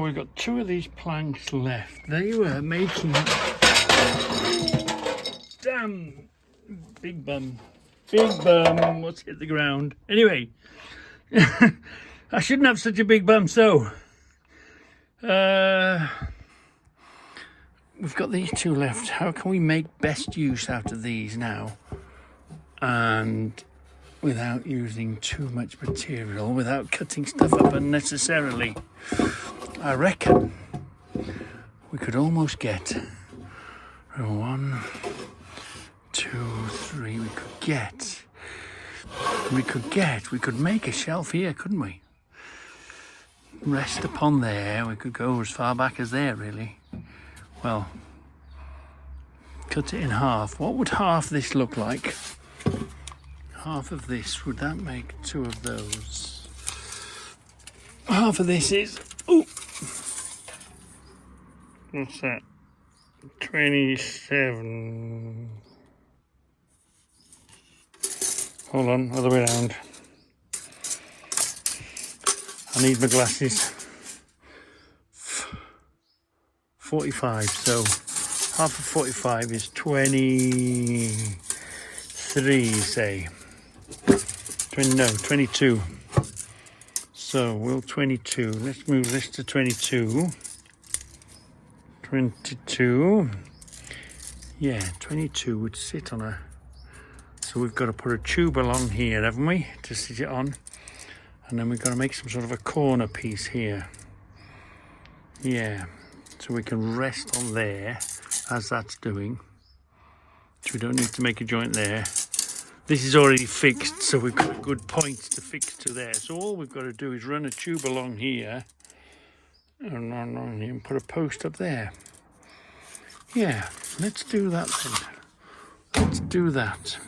We've got two of these planks left. They were making... Damn! Big bum. Big bum. What's hit the ground? Anyway, I shouldn't have such a big bum, so... we've got these two left. How can we make best use out of these now? And without using too much material, without cutting stuff up unnecessarily. I reckon we could almost get 1, 2, 3. We could make a shelf here, couldn't we? Rest upon there. We could go as far back as there, really. Well, cut it in half. What would half this look like? Half of this, would that make 2 of those? Half of this is, oh, what's that? 27. Hold on, other way around. I need my glasses. 45, so half of 45 is 23, say. 22. So we'll 22. Let's move this to 22. 22. Yeah, 22 would sit on a... So we've got to put a tube along here, haven't we? To sit it on. And then we've got to make some sort of a corner piece here. Yeah. So we can rest on there, as that's doing. So we don't need to make a joint there. This is already fixed, so we've got a good point to fix to there. So all we've got to do is run a tube along here and put a post up there. Yeah, let's do that then. Let's do that.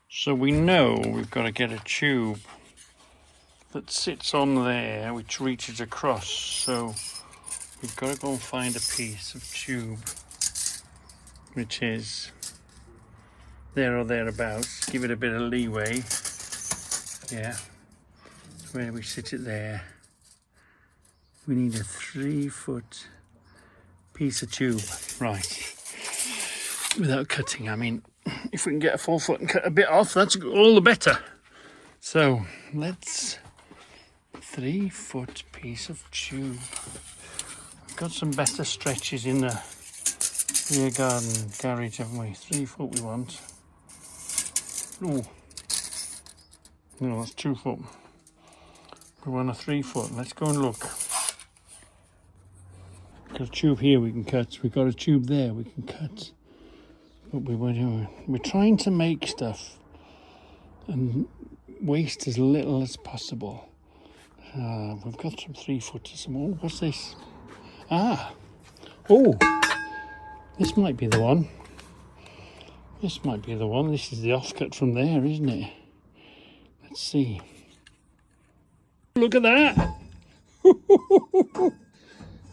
So we know we've got to get a tube that sits on there, which reaches across. So we've got to go and find a piece of tube, which is there or thereabouts. Give it a bit of leeway. Yeah. Where we sit it there. We need a 3-foot piece of tube. Right. Without cutting, I mean, if we can get a 4 foot and cut a bit off, that's all the better. So let's 3-foot piece of tube. We've got some better stretches in the rear garden garage, haven't we? 3 foot we want. Oh, no, that's 2 foot. We want a 3 foot. Let's go and look. Got a tube here we can cut. We've got a tube there we can cut. But we're trying to make stuff and waste as little as possible. We've got some 3-footers. Oh, what's this? Ah, oh, this might be the one. This might be the one. This is the offcut from there, isn't it? Let's see. Look at that.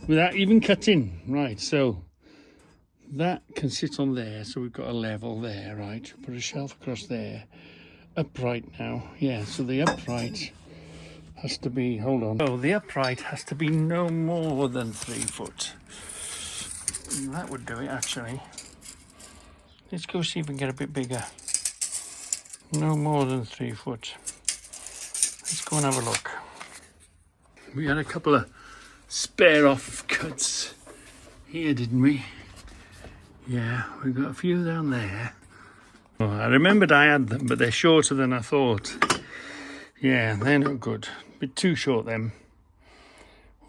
Without even cutting. Right, so that can sit on there. So we've got a level there, right? Put a shelf across there. Upright now. Yeah, so the upright has to be, hold on. Oh, the upright has to be no more than 3 foot. That would do it, actually. Let's go see if we can get a bit bigger. No more than 3 foot. Let's go and have a look. We had a couple of spare off cuts here, didn't we? Yeah, we've got a few down there. Oh, I remembered I had them, but they're shorter than I thought. Yeah, they're not good. A bit too short, them.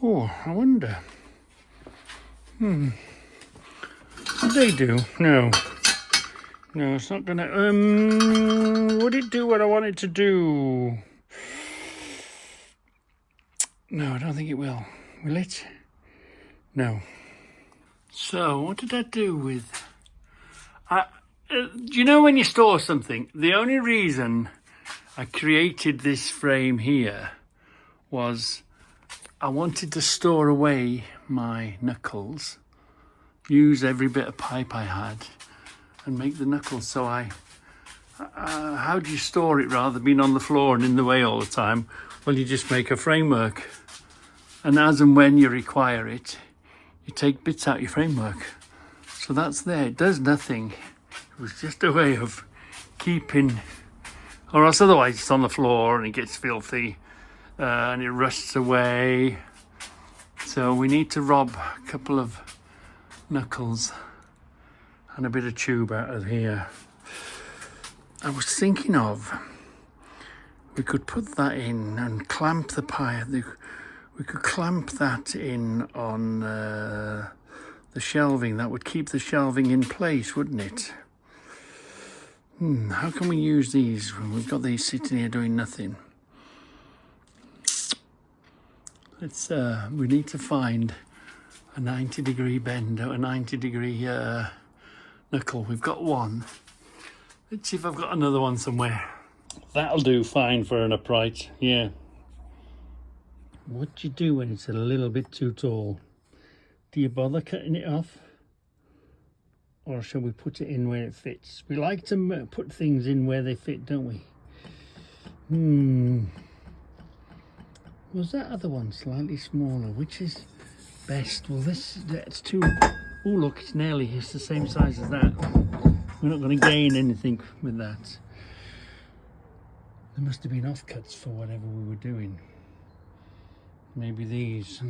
Oh, I wonder. Would they do? No. No, it's not gonna... would it do what I want it to do? No, I don't think it will. Will it? No. So, what did I do with... do you know when you store something? The only reason I created this frame here was I wanted to store away my knuckles, use every bit of pipe I had, and make the knuckles. So how do you store it rather than being on the floor and in the way all the time? Well, you just make a framework. and as and when you require it, you take bits out your framework. So that's there. It does nothing. It was just a way of keeping, or else otherwise it's on the floor and it gets filthy and it rusts away. So we need to rob a couple of knuckles and a bit of tube out of here. I was thinking of, we could put that in and clamp the pie. We could clamp that in on the shelving. That would keep the shelving in place, wouldn't it? How can we use these when we've got these sitting here doing nothing? We need to find a 90-degree bend or a 90-degree knuckle. We've got one. Let's see if I've got another one somewhere. That'll do fine for an upright, yeah. What do you do when it's a little bit too tall? Do you bother cutting it off? Or shall we put it in where it fits? We like to put things in where they fit, don't we? Was that other one slightly smaller? Which is best? Well, that's too... Oh, look, it's the same size as that. We're not going to gain anything with that. There must have been offcuts for whatever we were doing. Maybe these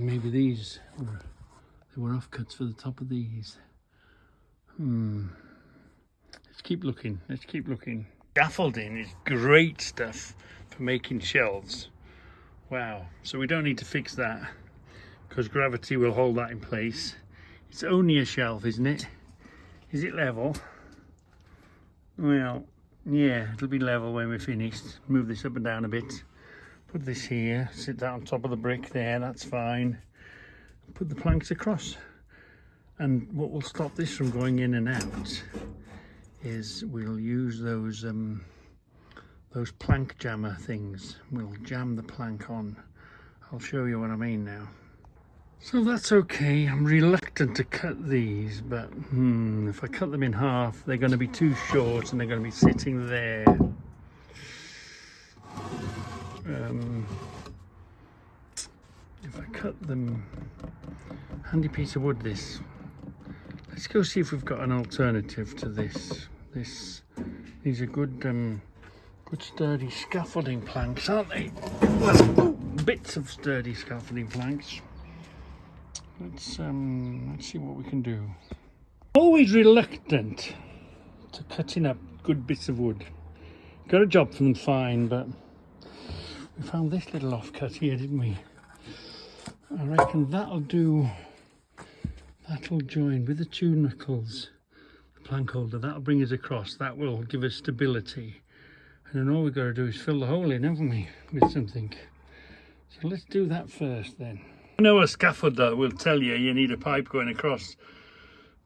were offcuts for the top of these. Let's keep looking. Scaffolding is great stuff for making shelves. Wow. So we don't need to fix that because gravity will hold that in place. It's only a shelf, isn't it? Is it level? Well, yeah, it'll be level when we're finished. Move this up and down a bit. Put this here, sit that on top of the brick there, that's fine. Put the planks across. And what will stop this from going in and out is we'll use those plank jammer things. We'll jam the plank on. I'll show you what I mean now. So that's okay. I'm reluctant to cut these, but if I cut them in half, they're going to be too short and they're going to be sitting there. If I cut them, handy piece of wood this. Let's go see if we've got an alternative to this. These are good sturdy scaffolding planks, aren't they? Well, bits of sturdy scaffolding planks. Let's see what we can do. Always reluctant to cutting up good bits of wood. Got a job for them fine, but we found this little offcut here, didn't we? I reckon that'll do. That'll join with the two knuckles, the plank holder. That'll bring us across. That will give us stability. And then all we've got to do is fill the hole in, haven't we, with something. So let's do that first then. I know a scaffolder will tell you need a pipe going across,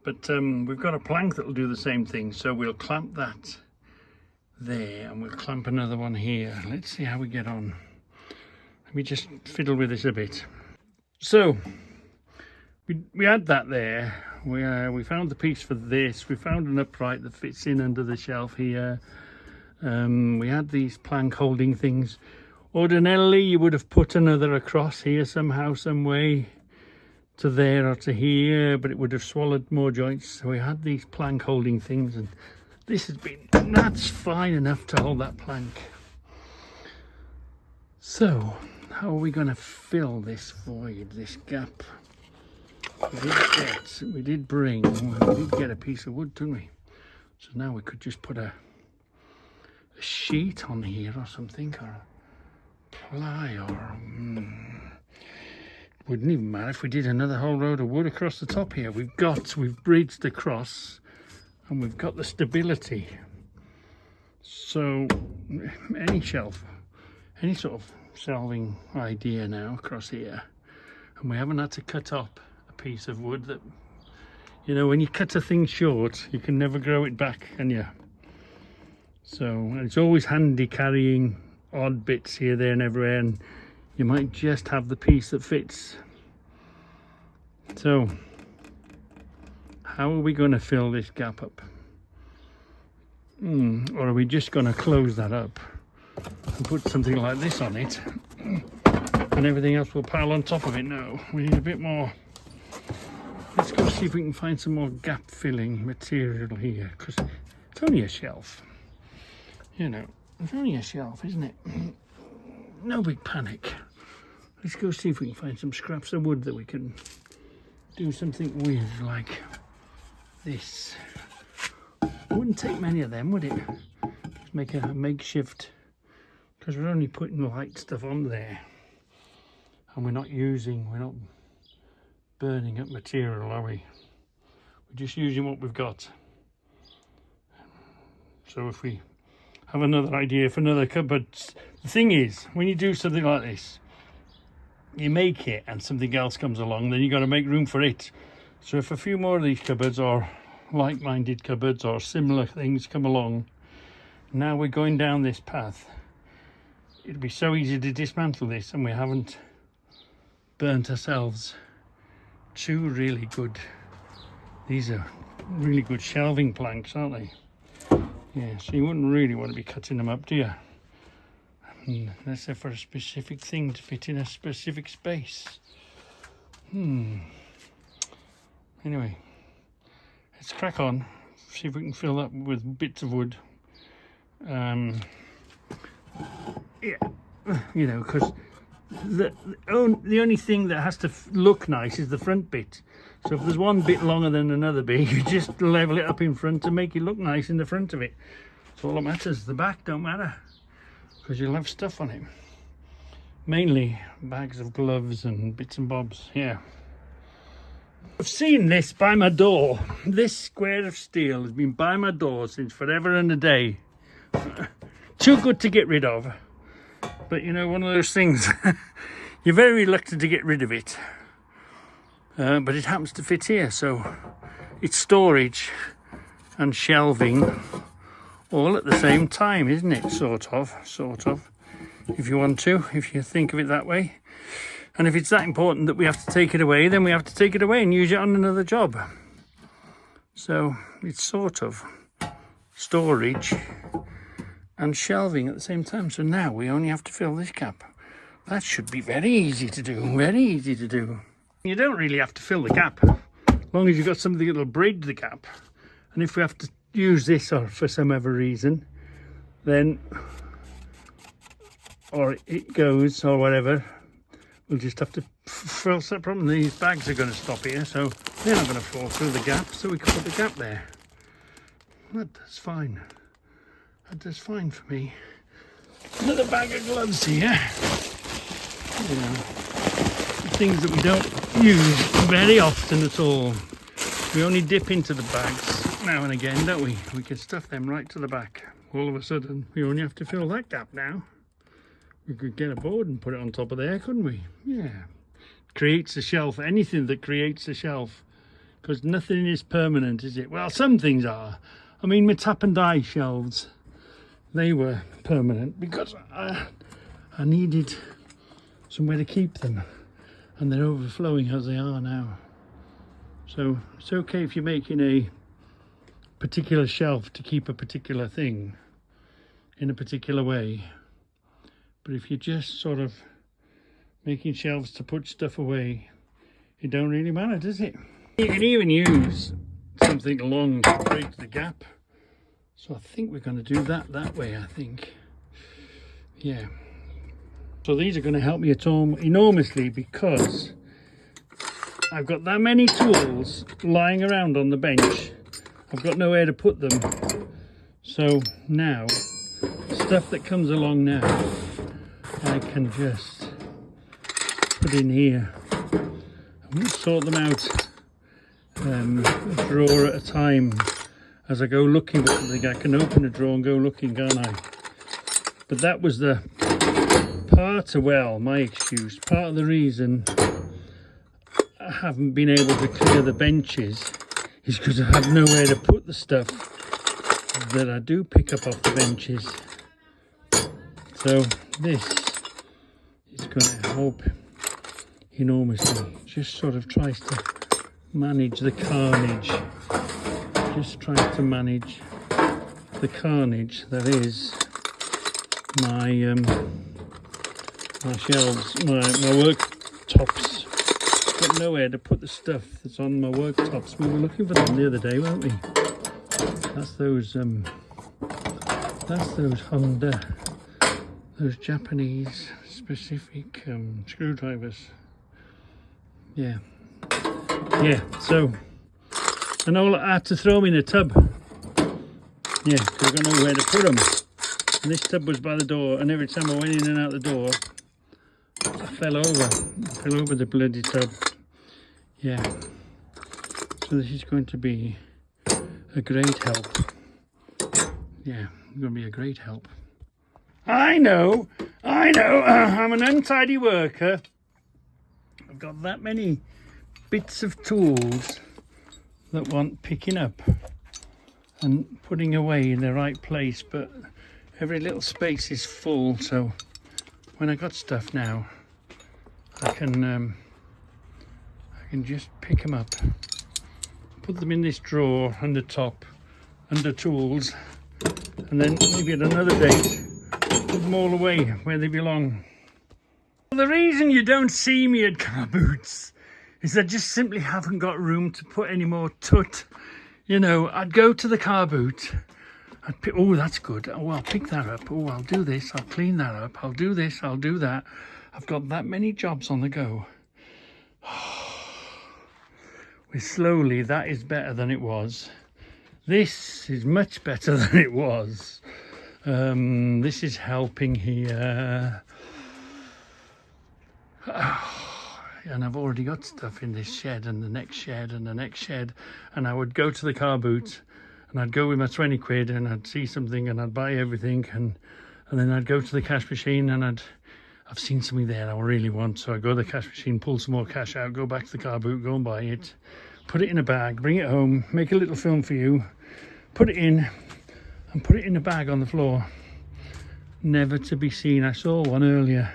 but we've got a plank that'll do the same thing. So we'll clamp that there and we'll clamp another one here. Let's see how we get on. Let me just fiddle with this a bit. So we had that there. We found the piece for this. We found an upright that fits in under the shelf here. We had these plank holding things. Ordinarily you would have put another across here somehow, some way to there or to here, but it would have swallowed more joints. So we had these plank holding things, and that's fine enough to hold that plank. So how are we going to fill this void, this gap? We did get a piece of wood, didn't we? So now we could just put a sheet on here or something, or a ply, or wouldn't even matter if we did another whole road of wood across the top here. We've bridged across and we've got the stability. So any shelf, any sort of shelving idea now across here, and we haven't had to cut up a piece of wood that, you know, when you cut a thing short you can never grow it back, can you? So it's always handy carrying odd bits here, there and everywhere, and you might just have the piece that fits. So how are we going to fill this gap up? Or are we just going to close that up and put something like this on it? and everything else will pile on top of it. No, we need a bit more. Let's go see if we can find some more gap filling material here, because it's only a shelf. You know, it's only a shelf, isn't it? No big panic. Let's go see if we can find some scraps of wood that we can do something with, like this. Wouldn't take many of them, would it? Just make a makeshift, because we're only putting light stuff on there, and we're not burning up material, are we? We're just using what we've got. So if we have another idea for another cupboard, the thing is, when you do something like this, you make it and something else comes along, then you got to make room for it. So if a few more of these cupboards, or like-minded cupboards or similar things, come along, now we're going down this path, it'd be so easy to dismantle this, and we haven't burnt ourselves two really good, these are really good shelving planks, aren't they? Yeah, so you wouldn't really want to be cutting them up, do you? Unless they're for a specific thing to fit in a specific space. Anyway, let's crack on, see if we can fill up with bits of wood. Yeah, you know, because the only thing that has to look nice is the front bit. So if there's one bit longer than another bit, you just level it up in front to make it look nice in the front of it. That's all that matters. The back don't matter, because you'll have stuff on it. Mainly bags of gloves and bits and bobs. Yeah, I've seen this by my door. This square of steel has been by my door since forever and a day. Too good to get rid of. But you know, one of those things, you're very reluctant to get rid of it. But it happens to fit here, so it's storage and shelving all at the same time, isn't it? Sort of, if you want to, if you think of it that way. And if it's that important that we have to take it away, then we have to take it away and use it on another job. So it's sort of storage and shelving at the same time. So now we only have to fill this gap. That should be very easy to do, very easy to do. You don't really have to fill the gap, as long as you've got something that'll bridge the gap. And if we have to use this, or for some other reason, then, or it goes, or whatever, we'll just have to fill that problem. These bags are going to stop here, so they're not going to fall through the gap, so we can put the gap there. That does fine. That does fine for me. Another bag of gloves here. You know, things that we don't use very often at all. We only dip into the bags now and again, don't we? We can stuff them right to the back. All of a sudden, we only have to fill that gap now. We could get a board and put it on top of there, couldn't we? Yeah. Creates a shelf. Anything that creates a shelf. Because nothing is permanent, is it? Well, some things are. I mean, my tap and die shelves, they were permanent because I needed somewhere to keep them. And they're overflowing as they are now. So it's okay if you're making a particular shelf to keep a particular thing in a particular way. But if you're just sort of making shelves to put stuff away, it don't really matter, does it? You can even use something long to bridge the gap. So I think we're going to do that way, I think. Yeah. So these are going to help me enormously, because I've got that many tools lying around on the bench. I've got nowhere to put them. So now, stuff that comes along now, I can just put in here. I'm going to sort them out a drawer at a time as I go looking for something. I can open a drawer and go looking, can't I? But that was the my excuse, part of the reason I haven't been able to clear the benches is because I have nowhere to put the stuff that I do pick up off the benches. So this is going to help enormously. Just sort of tries to manage the carnage. Just tries to manage the carnage that is my my shelves, my worktops. Got nowhere to put the stuff that's on my worktops. We were looking for them the other day, weren't we? That's those Honda, those Japanese specific screwdrivers. Yeah. So, and all I had to throw them in a tub. Yeah, because I got nowhere to put them. And this tub was by the door, and every time I went in and out the door, I fell over the bloody tub. Yeah. So this is going to be a great help. Yeah, it's going to be a great help. I know. I'm an untidy worker. I've got that many bits of tools that want picking up and putting away in the right place, but every little space is full. So when I got stuff now, I can just pick them up, put them in this drawer on the top under tools, and then maybe at another date put them all away where they belong. Well, the reason you don't see me at car boots is I just simply haven't got room to put any more tut. You know, I'd go to the car boot, I'd pick, oh, that's good, oh, I'll pick that up, oh, I'll do this, I'll clean that up, I'll do this, I'll do that. I've got that many jobs on the go. With slowly, that is better than it was. This is much better than it was. This is helping here. And I've already got stuff in this shed and the next shed and the next shed, and I would go to the car boot and I'd go with my 20 quid and I'd see something and I'd buy everything, and then I'd go to the cash machine and I've seen something there I really want, so I go to the cash machine, pull some more cash out, go back to the car boot, go and buy it, put it in a bag, bring it home, make a little film for you, put it in and put it in a bag on the floor, never to be seen. I saw one earlier.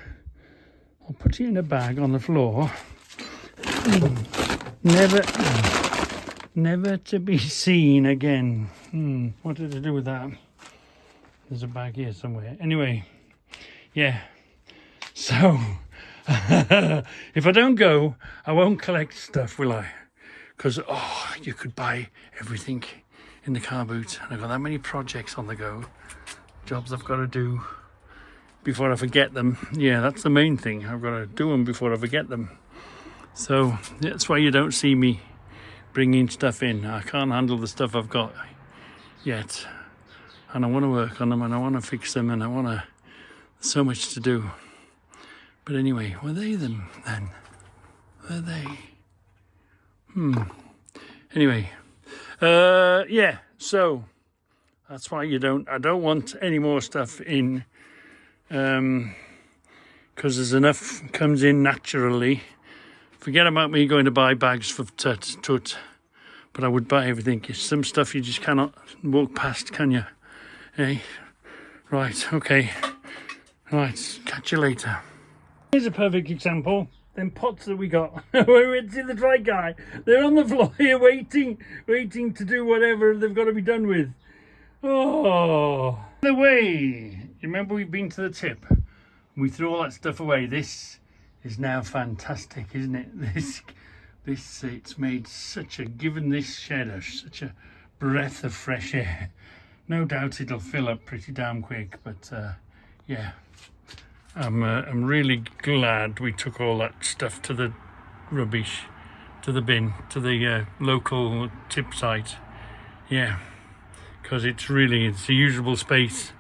I'll put it in a bag on the floor. Never to be seen again. What did I do with that? There's a bag here somewhere. Anyway, yeah. So, if I don't go, I won't collect stuff, will I? Because, oh, you could buy everything in the car boot. And I've got that many projects on the go. Jobs I've got to do before I forget them. Yeah, that's the main thing. I've got to do them before I forget them. So that's why you don't see me bringing stuff in. I can't handle the stuff I've got yet, and I want to work on them and I want to fix them, and I want to, so much to do. But anyway, were they them then? Were they? Anyway, yeah, so that's why I don't want any more stuff in, because there's enough comes in naturally. Forget about me going to buy bags for tut, but I would buy everything. Some stuff you just cannot walk past, can you? Hey, right, okay, right, catch you later. Here's a perfect example. Them pots that we got, we went to the dry guy. They're on the floor here waiting to do whatever they've got to be done with. Oh, the way. You remember we've been to the tip? We threw all that stuff away. This is now fantastic, isn't it? This it's made given this shed such a breath of fresh air. No doubt it'll fill up pretty damn quick, but yeah, I'm really glad we took all that stuff to the rubbish, to the bin, to the local tip site. Yeah, because it's a usable space.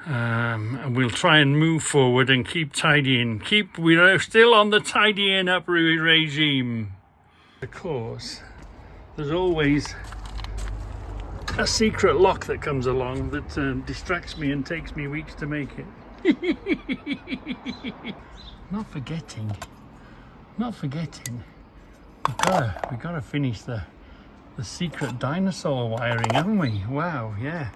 And we'll try and move forward and keep tidying. We're still on the tidying up regime. Of course, there's always a secret lock that comes along that distracts me and takes me weeks to make it. Not forgetting. We've got to finish the secret dinosaur wiring, haven't we? Wow, yeah.